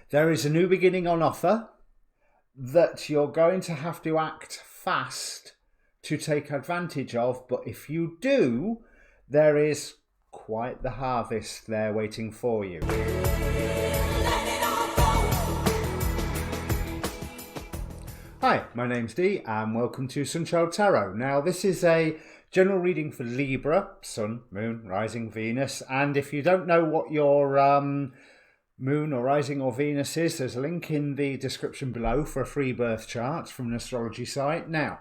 There is a new beginning on offer that you're going to have to act fast to take advantage of, but if you do, there is quite the harvest there waiting for you. Hi, my name's Dee and welcome to Sunchild Tarot. Now this is a general reading for Libra, Sun, Moon, Rising, Venus, and if you don't know what your Moon or Rising or Venus is, there's a link in the description below for a free birth chart from an astrology site. Now,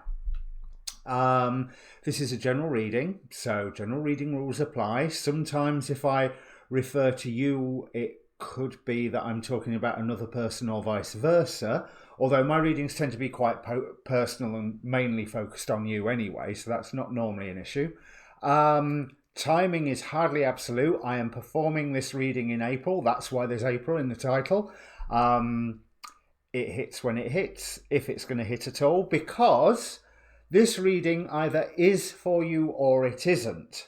this is a general reading, so general reading rules apply. Sometimes if I refer to you, it could be that I'm talking about another person or vice versa, although my readings tend to be quite personal and mainly focused on you anyway, so that's not normally an issue. Timing is hardly absolute. I am performing this reading in April. That's why there's April in the title. It hits when it hits, if it's going to hit at all, because this reading either is for you or it isn't.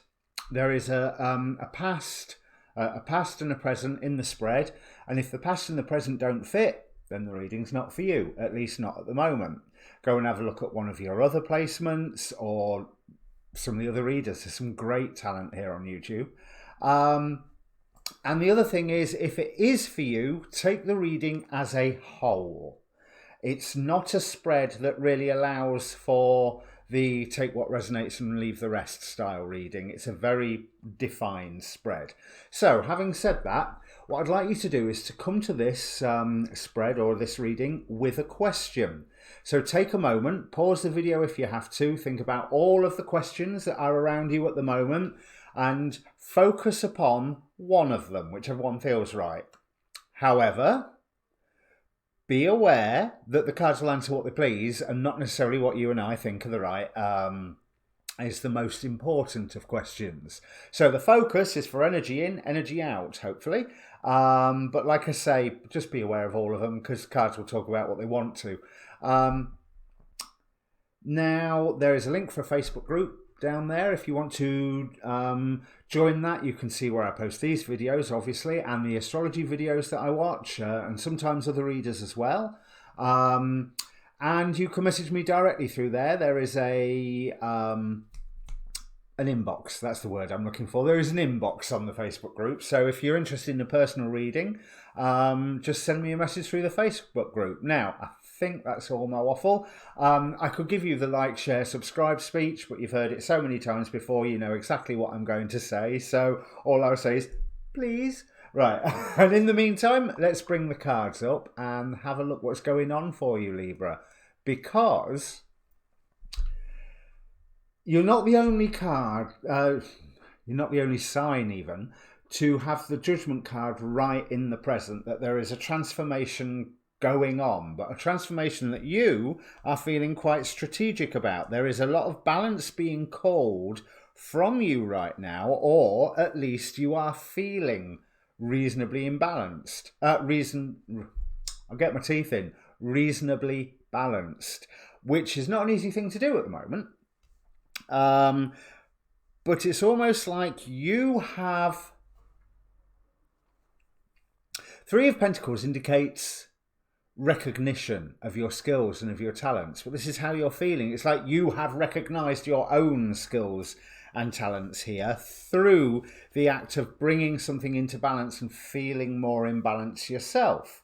There is a past and a present in the spread, and if the past and the present don't fit, then the reading's not for you, at least not at the moment. Go and have a look at one of your other placements or some of the other readers. There's some great talent here on YouTube. And the other thing is, if it is for you, take the reading as a whole. It's not a spread that really allows for the take what resonates and leave the rest style reading. It's a very defined spread. So having said that, what I'd like you to do is to come to this spread or this reading with a question. So take a moment, pause the video if you have to, think about all of the questions that are around you at the moment and focus upon one of them, whichever one feels right. However, be aware that the cards will answer what they please and not necessarily what you and I think are the right is the most important of questions. So the focus is for energy in, energy out, hopefully. But like I say, just be aware of all of them because cards will talk about what they want to. Now, there is a link for a Facebook group down there. If you want to join that, you can see where I post these videos, obviously, and the astrology videos that I watch, and sometimes other readers as well. And you can message me directly through there. There is an inbox. That's the word I'm looking for. There is an inbox on the Facebook group. So if you're interested in a personal reading, just send me a message through the Facebook group. Now, I think that's all my waffle. I could give you the like, share, subscribe speech, but you've heard it so many times before, you know exactly what I'm going to say. So all I'll say is, please. Right. And in the meantime, let's bring the cards up and have a look what's going on for you, Libra. Because you're not the only card, you're not the only sign even, to have the Judgment card right in the present, that there is a transformation going on, but a transformation that you are feeling quite strategic about. There is a lot of balance being called from you right now, or at least you are feeling reasonably imbalanced. I'll get my teeth in. Reasonably balanced, which is not an easy thing to do at the moment. But it's almost like you have... Three of Pentacles indicates recognition of your skills and of your talents, but this is how you're feeling. It's like you have recognized your own skills and talents here through the act of bringing something into balance and feeling more in balance yourself.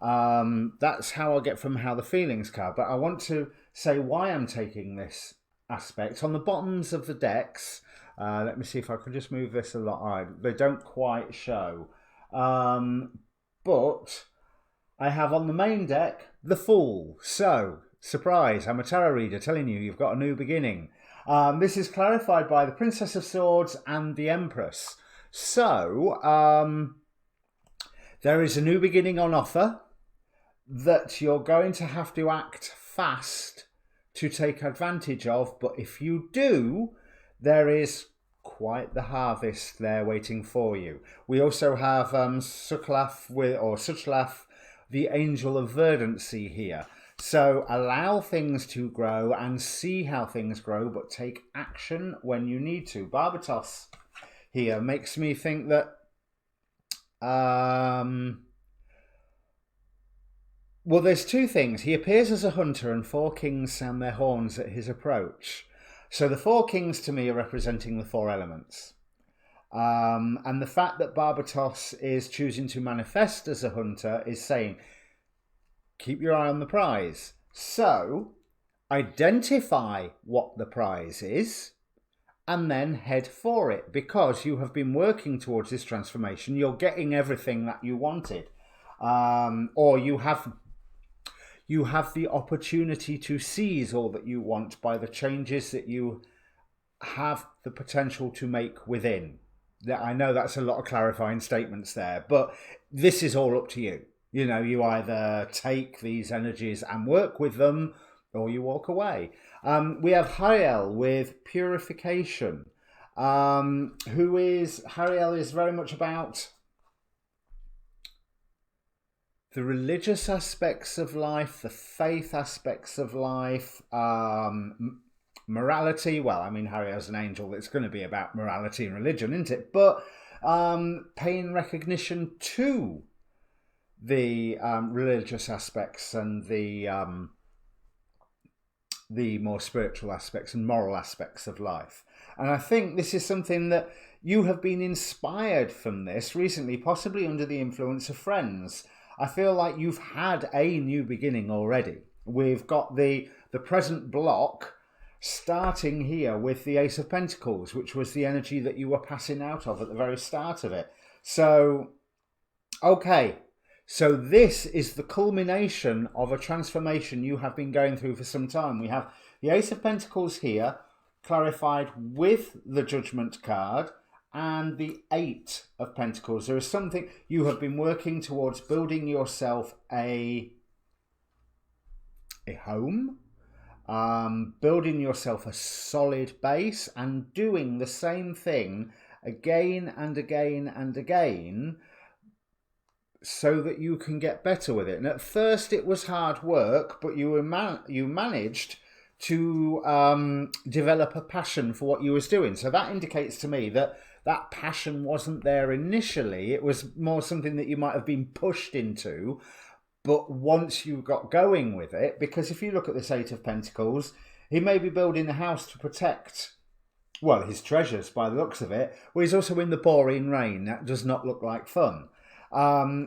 That's how I get from how the feelings card, but I want to say why I'm taking this aspect. On the bottoms of the decks, let me see if I can just move this a lot. They don't quite show, but I have on the main deck the Fool. So, surprise, I'm a tarot reader telling you you've got a new beginning. This is clarified by the Princess of Swords and the Empress. So, there is a new beginning on offer that you're going to have to act fast to take advantage of, but if you do, there is quite the harvest there waiting for you. We also have Suchlaf, the Angel of Verdancy here. So allow things to grow and see how things grow, but take action when you need to. Barbatos here makes me think that Well, there's two things. He appears as a hunter, and four kings sound their horns at his approach. So the four kings to me are representing the four elements. And the fact that Barbatos is choosing to manifest as a hunter is saying, keep your eye on the prize. So identify what the prize is and then head for it, because you have been working towards this transformation. You're getting everything that you wanted, or you have the opportunity to seize all that you want by the changes that you have the potential to make within. I know that's a lot of clarifying statements there, but this is all up to you. You know, you either take these energies and work with them, or you walk away. We have Hariel with purification, Hariel is very much about the religious aspects of life, the faith aspects of life, morality. Well, I mean, Hariel's an angel. It's going to be about morality and religion, isn't it? But paying recognition to the religious aspects and the more spiritual aspects and moral aspects of life. And I think this is something that you have been inspired from this recently, possibly under the influence of friends. I feel like you've had a new beginning already. We've got the present block starting here with the Ace of Pentacles, which was the energy that you were passing out of at the very start of it. So, okay. So this is the culmination of a transformation you have been going through for some time. We have the Ace of Pentacles here, clarified with the Judgment card, and the Eight of Pentacles. There is something you have been working towards, building yourself a home, building yourself a solid base, and doing the same thing again and again and again, so that you can get better with it. And at first it was hard work, but you managed to develop a passion for what you was doing. So that indicates to me that that passion wasn't there initially. It was more something that you might have been pushed into. But once you got going with it, because if you look at this Eight of Pentacles, he may be building a house to protect, well, his treasures by the looks of it. Well, he's also in the pouring rain. That does not look like fun.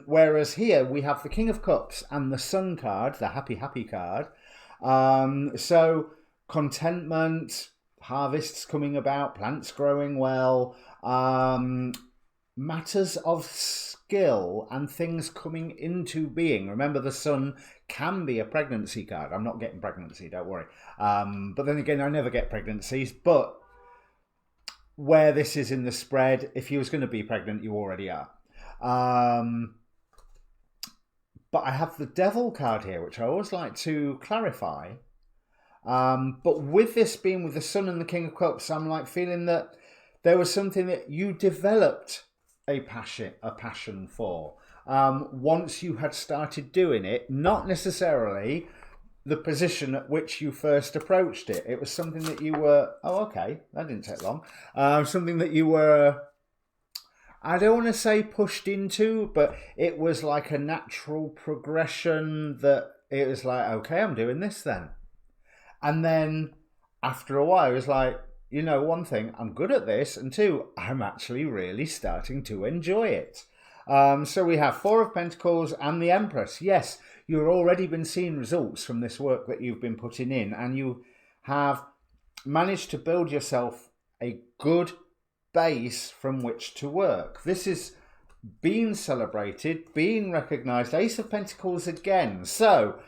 Whereas here we have the King of Cups and the Sun card, the happy card. So contentment, harvests coming about, plants growing well, matters of skill and things coming into being. Remember, the Sun can be a pregnancy card. I'm not getting pregnancy, don't worry. But then again, I never get pregnancies. But where this is in the spread, if you was going to be pregnant, you already are. But I have the Devil card here, which I always like to clarify. But with this being with the Sun and the King of Cups, I'm like feeling that there was something that you developed a passion for. Once you had started doing it, not necessarily the position at which you first approached it. It was something that you were, oh, okay, that didn't take long. Something that you were, I don't want to say pushed into, but it was like a natural progression that it was like, okay, I'm doing this then. And then after a while, it was like, you know, one thing, I'm good at this, and two, I'm actually really starting to enjoy it. So we have Four of Pentacles and the Empress. Yes, you've already been seeing results from this work that you've been putting in, and you have managed to build yourself a good base from which to work. This is being celebrated, being recognised. Ace of Pentacles again. So,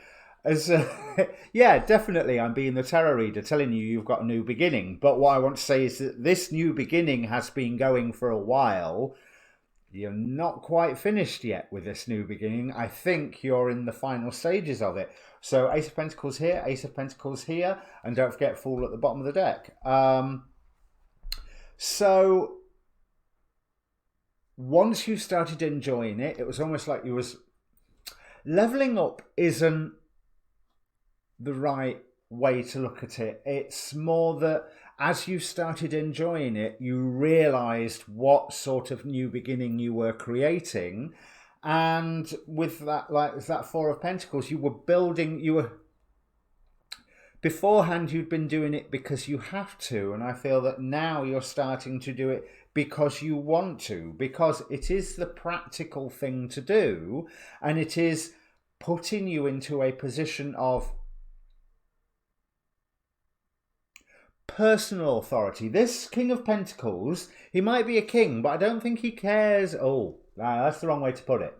yeah, definitely I'm being the tarot reader telling you you've got a new beginning. But what I want to say is that this new beginning has been going for a while. You're not quite finished yet with this new beginning. I think you're in the final stages of it. So Ace of Pentacles here, Ace of Pentacles here, and don't forget Fool at the bottom of the deck. So once you started enjoying it, it was almost like you was leveling up. Isn't the right way to look at it. It's more that as you started enjoying it, you realized what sort of new beginning you were creating, And with that, like that Four of Pentacles, you were building, beforehand you'd been doing it because you have to, and I feel that now you're starting to do it because you want to, because it is the practical thing to do, and it is putting you into a position of personal authority. This King of Pentacles, he might be a king, but I don't think he cares. Oh, that's the wrong way to put it.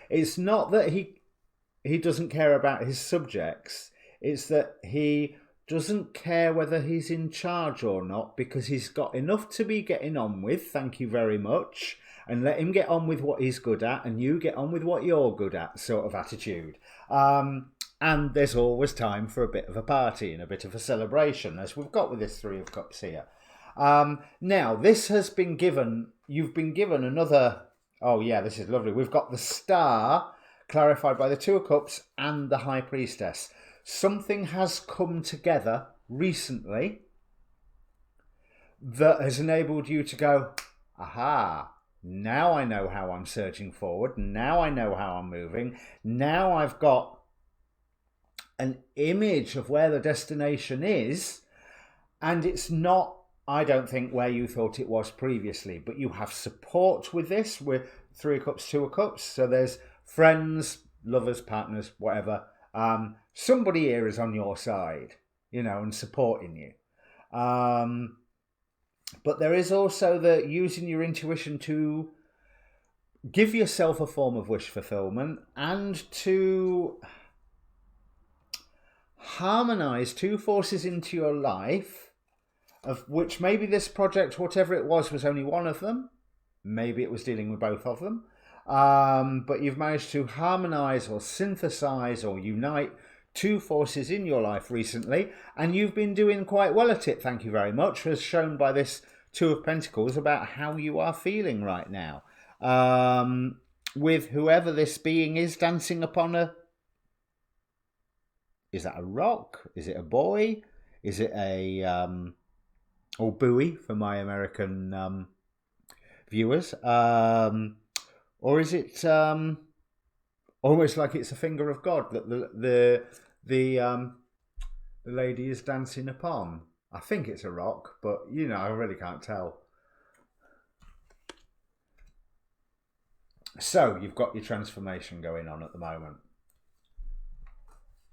It's not that he doesn't care about his subjects. It's that he doesn't care whether he's in charge or not, because he's got enough to be getting on with, thank you very much, and let him get on with what he's good at, and you get on with what you're good at, sort of attitude. And there's always time for a bit of a party and a bit of a celebration, as we've got with this Three of Cups here. Now, this has been given, you've been given another, oh yeah, this is lovely. We've got the Star, clarified by the Two of Cups, and the High Priestess. Something has come together recently that has enabled you to go, aha, now I know how I'm surging forward. Now I know how I'm moving. Now I've got an image of where the destination is, and it's not, I don't think, where you thought it was previously, but you have support with this, with Three of Cups, Two of Cups. So there's friends, lovers, partners, whatever. Somebody here is on your side, you know, and supporting you. But there is also the using your intuition to give yourself a form of wish fulfillment and to harmonize two forces into your life, of which maybe this project, whatever it was only one of them. Maybe it was dealing with both of them. But you've managed to harmonize or synthesize or unite two forces in your life recently, and you've been doing quite well at it, thank you very much, as shown by this Two of Pentacles, about how you are feeling right now. With whoever this being is dancing upon a... Is that a rock? Is it a buoy? Is it a... or buoy for my American viewers? Or is it almost like it's a finger of God that the lady is dancing upon? I think it's a rock, but you know, I really can't tell. So you've got your transformation going on at the moment.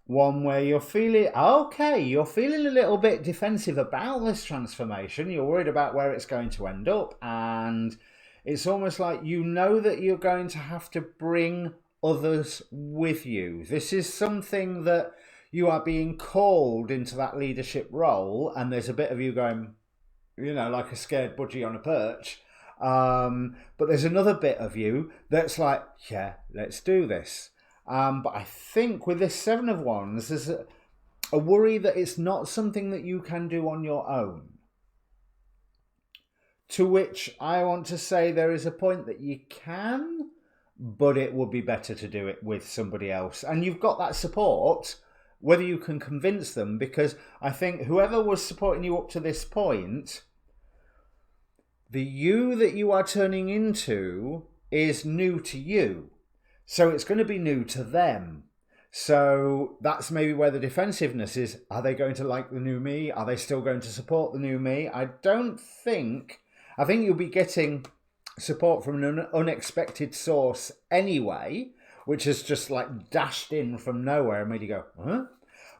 One where you're feeling, okay, you're feeling a little bit defensive about this transformation. You're worried about where it's going to end up, and it's almost like you know that you're going to have to bring others with you. This is something that you are being called into that leadership role, and there's a bit of you going, you know, like a scared budgie on a perch. But there's another bit of you that's like, yeah, let's do this. But I think with this Seven of Wands, there's a worry that it's not something that you can do on your own. To which I want to say there is a point that you can, but it would be better to do it with somebody else. And you've got that support, whether you can convince them, because I think whoever was supporting you up to this point, the you that you are turning into is new to you. So it's going to be new to them. So that's maybe where the defensiveness is. Are they going to like the new me? Are they still going to support the new me? I think you'll be getting support from an unexpected source anyway, which has just like dashed in from nowhere and made you go, huh?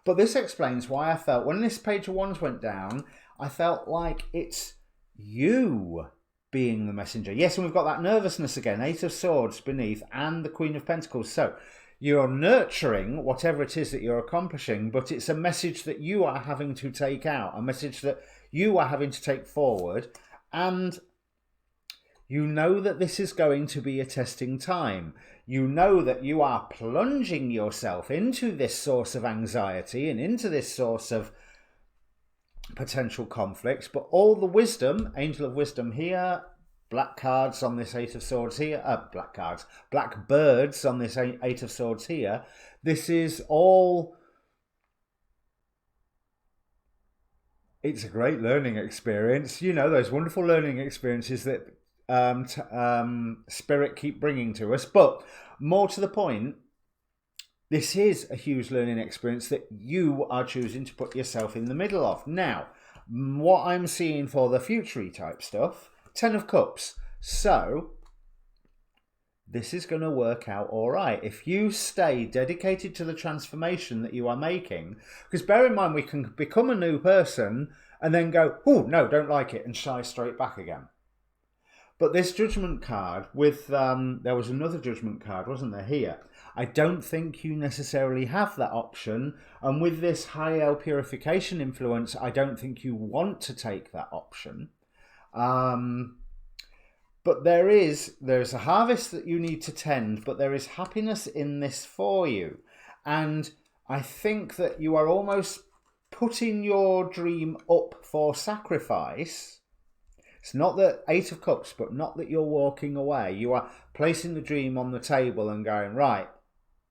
But this explains why I felt when this Page of Wands went down, I felt like it's you being the messenger. Yes, and we've got that nervousness again, Eight of Swords beneath, and the Queen of Pentacles. So you're nurturing whatever it is that you're accomplishing, but it's a message that you are having to take out, a message that you are having to take forward, and you know that this is going to be a testing time. You know that you are plunging yourself into this source of anxiety and into this source of potential conflicts, but all the wisdom, Angel of Wisdom here, black cards on this Eight of Swords here, black birds on this Eight of Swords here, this is all, it's a great learning experience. You know, those wonderful learning experiences that spirit keep bringing to us. But more to the point, this is a huge learning experience that you are choosing to put yourself in the middle of. Now, what I'm seeing for the future type stuff, 10 of Cups. So this is going to work out all right if you stay dedicated to the transformation that you are making. Because bear in mind, we can become a new person and then go, oh, no, don't like it, and shy straight back again. But this Judgment card with, there was another Judgment card, wasn't there, here? I don't think you necessarily have that option. And with this high L purification influence, I don't think you want to take that option. But there's a harvest that you need to tend, but there is happiness in this for you. And I think that you are almost putting your dream up for sacrifice. It's not the 8 of Cups, but not that you're walking away. You are placing the dream on the table and going, right,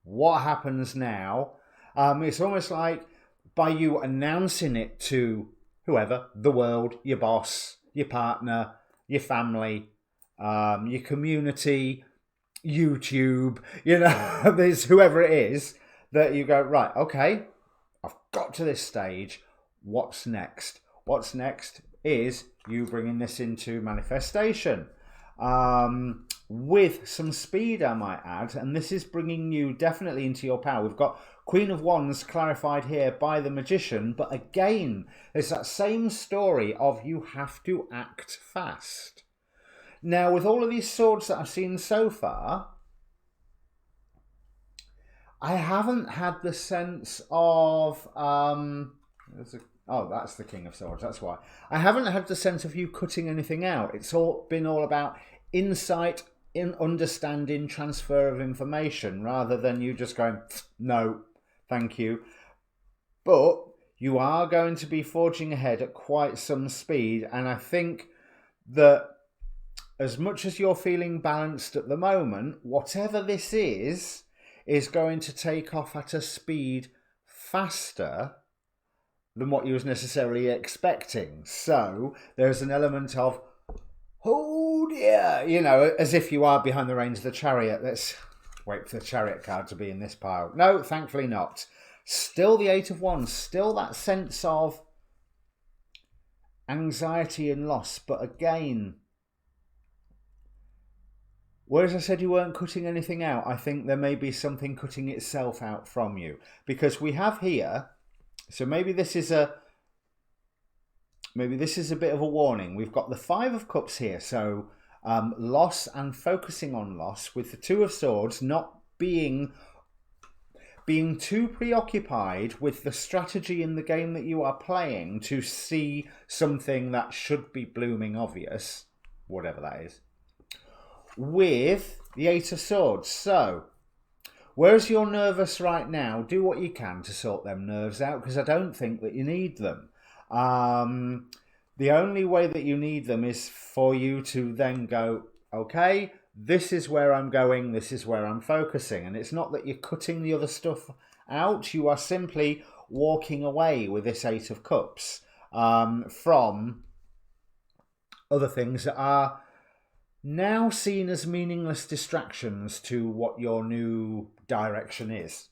what happens now? It's almost like by you announcing it to whoever, the world, your boss, your partner, your family, your community, YouTube, there's whoever it is, that you go, right, okay, I've got to this stage. What's next? What's next is you bringing this into manifestation. With some speed, I might add, and this is bringing you definitely into your power. We've got Queen of Wands clarified here by the Magician, but again, there's that same story of you have to act fast. Now, with all of these swords that I've seen so far, I haven't had the sense of... that's the King of Swords, that's why. I haven't had the sense of you cutting anything out. It's been all about insight, in understanding, transfer of information, rather than you just going, no, thank you. But you are going to be forging ahead at quite some speed, and I think that as much as you're feeling balanced at the moment, whatever this is going to take off at a speed faster than what you was necessarily expecting. So there's an element of, oh dear, as if you are behind the reins of the chariot. Let's wait for the chariot card to be in this pile. No, thankfully not. Still the 8 of Wands, still that sense of anxiety and loss. But again, whereas I said you weren't cutting anything out, I think there may be something cutting itself out from you. Because we have here, so maybe this is a bit of a warning. We've got the 5 of Cups here, so loss and focusing on loss, with the 2 of Swords not being too preoccupied with the strategy in the game that you are playing to see something that should be blooming obvious, whatever that is, with the 8 of Swords. So whereas you're nervous right now, do what you can to sort them nerves out, because I don't think that you need them. The only way that you need them is for you to then go, okay, this is where I'm going, this is where I'm focusing. And it's not that you're cutting the other stuff out, you are simply walking away with this 8 of Cups from other things that are now seen as meaningless distractions to what your new direction is.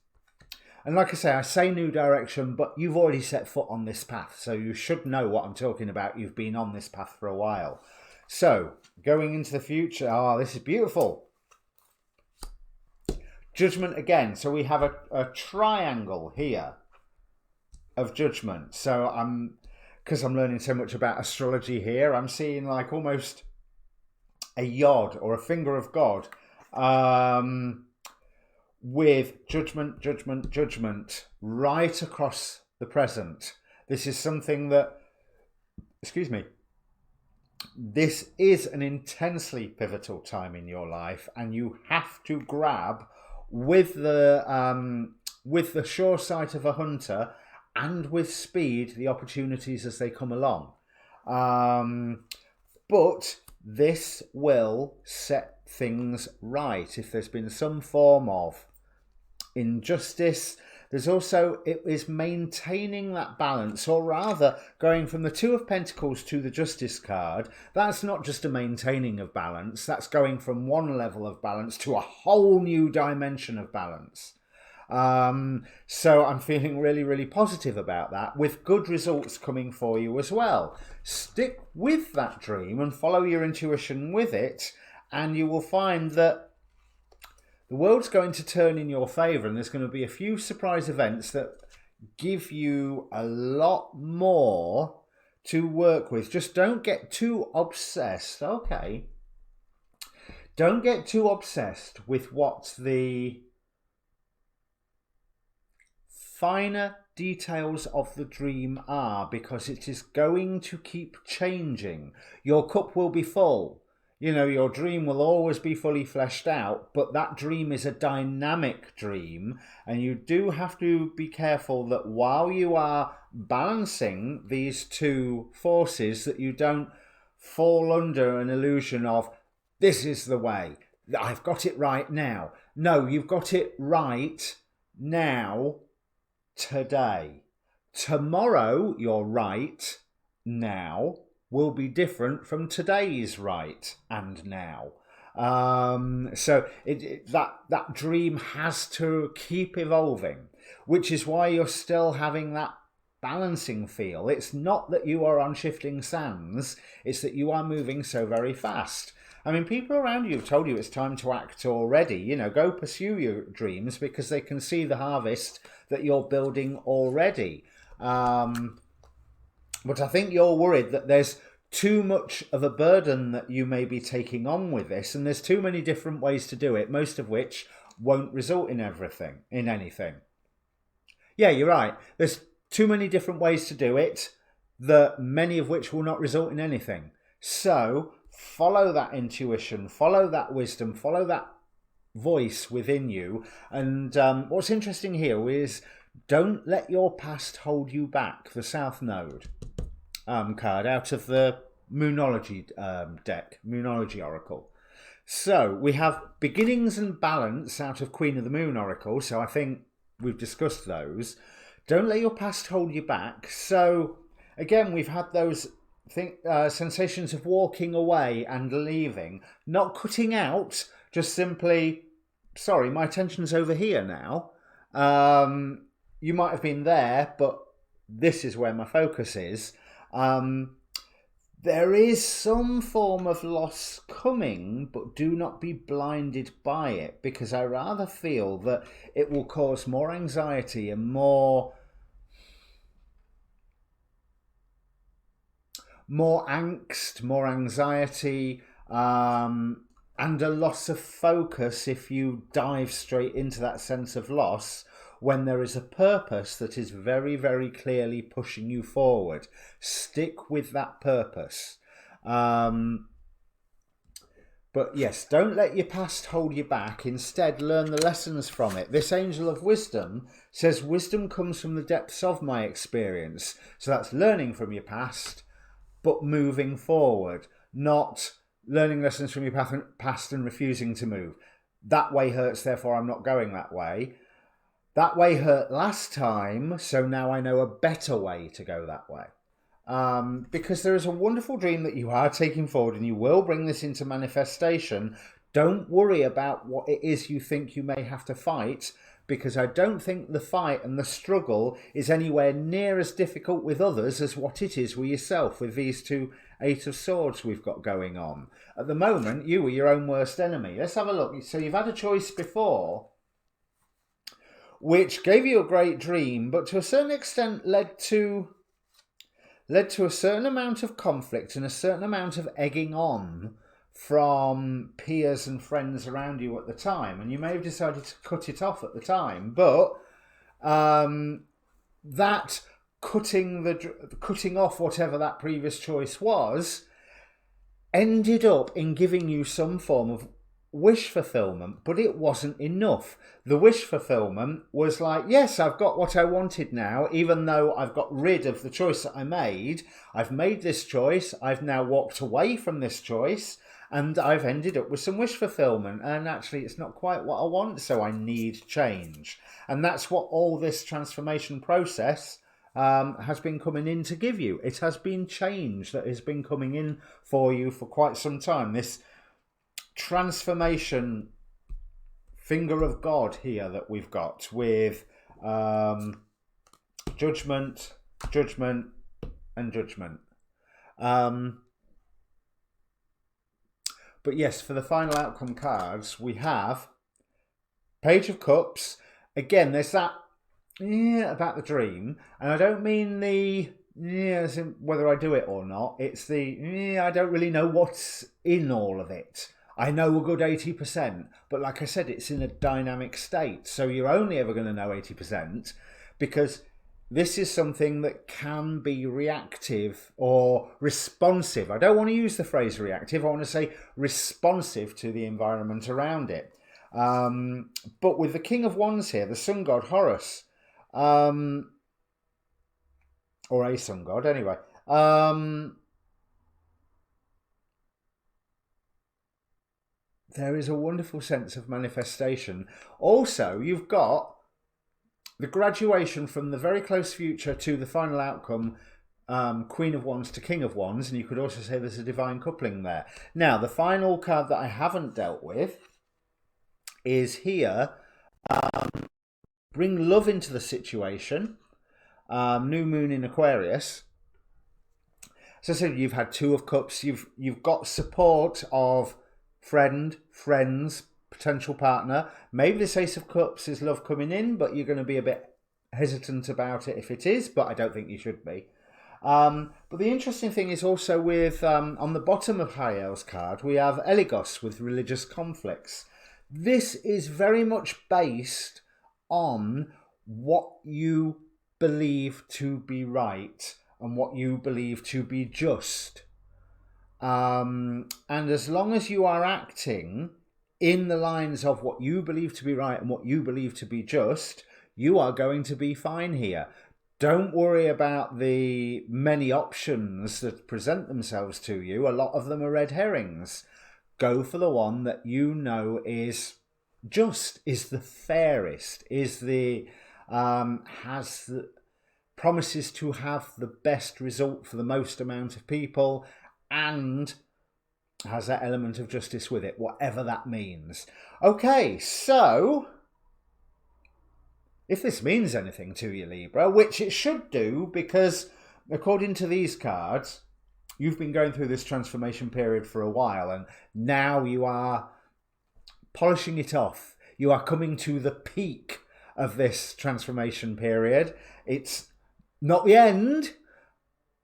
And like I say new direction, but you've already set foot on this path, so you should know what I'm talking about. You've been on this path for a while. So, going into the future, this is beautiful. Judgment again. So we have a triangle here of Judgment. So because I'm learning so much about astrology here, I'm seeing like almost a yod or a finger of God, with judgment, judgment, judgment right across the present. This is something that, this is an intensely pivotal time in your life, and you have to grab with the sure sight of a hunter and with speed the opportunities as they come along. But this will set things right. If there's been some form of injustice, There's also, it is maintaining that balance, or rather going from the Two of Pentacles to the Justice card. That's not just a maintaining of balance, that's going from one level of balance to a whole new dimension of balance. So I'm feeling really, really positive about that, with good results coming for you as well. Stick with that dream and follow your intuition with it, and you will find that the world's going to turn in your favour, and there's going to be a few surprise events that give you a lot more to work with. Just don't get too obsessed, okay? Don't get too obsessed with what the finer details of the dream are, because it is going to keep changing. Your cup will be full. You know, your dream will always be fully fleshed out, but that dream is a dynamic dream, and you do have to be careful that while you are balancing these two forces, that you don't fall under an illusion of, this is the way, I've got it right now. No, you've got it right now, today. Tomorrow, you're right now will be different from today's right and now. So that dream has to keep evolving, which is why you're still having that balancing feel. It's not that you are on shifting sands, it's that you are moving so very fast. I mean, people around you have told you it's time to act already. You know, go pursue your dreams, because they can see the harvest that you're building already. But I think you're worried that there's too much of a burden that you may be taking on with this, and there's too many different ways to do it, most of which won't result in anything. Yeah, you're right. There's too many different ways to do it, many of which will not result in anything. So follow that intuition, follow that wisdom, follow that voice within you. And what's interesting here is, don't let your past hold you back. The South Node card out of the Moonology deck, Moonology Oracle. So we have beginnings and balance out of Queen of the Moon Oracle. So I think we've discussed those. Don't let your past hold you back. So again, we've had those sensations of walking away and leaving, not cutting out, just simply, sorry, my attention's over here now. You might have been there, but this is where my focus is. There is some form of loss coming, but do not be blinded by it, because I rather feel that it will cause more anxiety and more angst, more anxiety, and a loss of focus if you dive straight into that sense of loss, when there is a purpose that is very, very clearly pushing you forward. Stick with that purpose. But yes, don't let your past hold you back. Instead, learn the lessons from it. This Angel of Wisdom says, wisdom comes from the depths of my experience. So that's learning from your past, but moving forward, not learning lessons from your past and refusing to move. That way hurts, therefore I'm not going that way. That way hurt last time, so now I know a better way to go that way. Because there is a wonderful dream that you are taking forward, and you will bring this into manifestation. Don't worry about what it is you think you may have to fight, because I don't think the fight and the struggle is anywhere near as difficult with others as what it is with yourself, with these two Eight of Swords we've got going on. At the moment, you are your own worst enemy. Let's have a look. So you've had a choice before, which gave you a great dream, but to a certain extent led to a certain amount of conflict and a certain amount of egging on from peers and friends around you at the time. And you may have decided to cut it off at the time, but that cutting off whatever that previous choice was ended up in giving you some form of wish fulfillment, but it wasn't enough. The wish fulfillment was like, yes, I've got what I wanted now, even though I've got rid of the choice that I made. I've made this choice. I've now walked away from this choice, and I've ended up with some wish fulfillment, and actually it's not quite what I want, so I need change. And that's what all this transformation process has been coming in to give you. It has been change that has been coming in for you for quite some time. This transformation finger of God here that we've got with judgment, judgment, and judgment. But yes, for the final outcome cards, we have Page of Cups. Again, there's that about the dream, and I don't mean the as in whether I do it or not. It's the I don't really know what's in all of it. I know a good 80%, but like I said, it's in a dynamic state, so you're only ever going to know 80% because this is something that can be reactive or responsive. I don't want to use the phrase reactive. I want to say responsive to the environment around it. But with the King of Wands here, the sun god Horus, or a sun god anyway, there is a wonderful sense of manifestation. Also, you've got the graduation from the very close future to the final outcome, Queen of Wands to King of Wands, and you could also say there's a divine coupling there. Now, the final card that I haven't dealt with is here. Bring love into the situation. New moon in Aquarius. So I said you've had Two of Cups. You've got support of friends, potential partner. Maybe this Ace of Cups is love coming in, but you're going to be a bit hesitant about it if it is, but I don't think you should be. But the interesting thing is also with, on the bottom of High-El's card, we have Eligos with religious conflicts. This is very much based on what you believe to be right and what you believe to be just. And as long as you are acting in the lines of what you believe to be right and what you believe to be just, you are going to be fine here. Don't worry about the many options that present themselves to you. A lot of them are red herrings. Go for the one that you know is just, is the fairest, is the has the promises to have the best result for the most amount of people, and has that element of justice with it, whatever that means. Okay, so if this means anything to you, Libra, which it should do, because according to these cards, you've been going through this transformation period for a while, and now you are polishing it off. You are coming to the peak of this transformation period. It's not the end,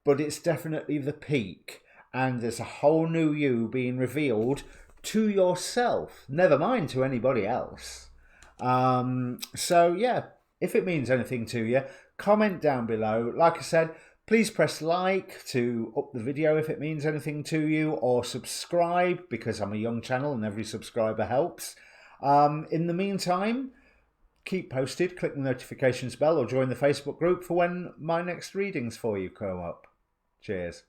but it's definitely the peak. And there's a whole new you being revealed to yourself, never mind to anybody else. So yeah, if it means anything to you, comment down below. Like I said, please press like to up the video if it means anything to you, or subscribe because I'm a young channel and every subscriber helps. In the meantime, keep posted, click the notifications bell, or join the Facebook group for when my next readings for you come up. Cheers.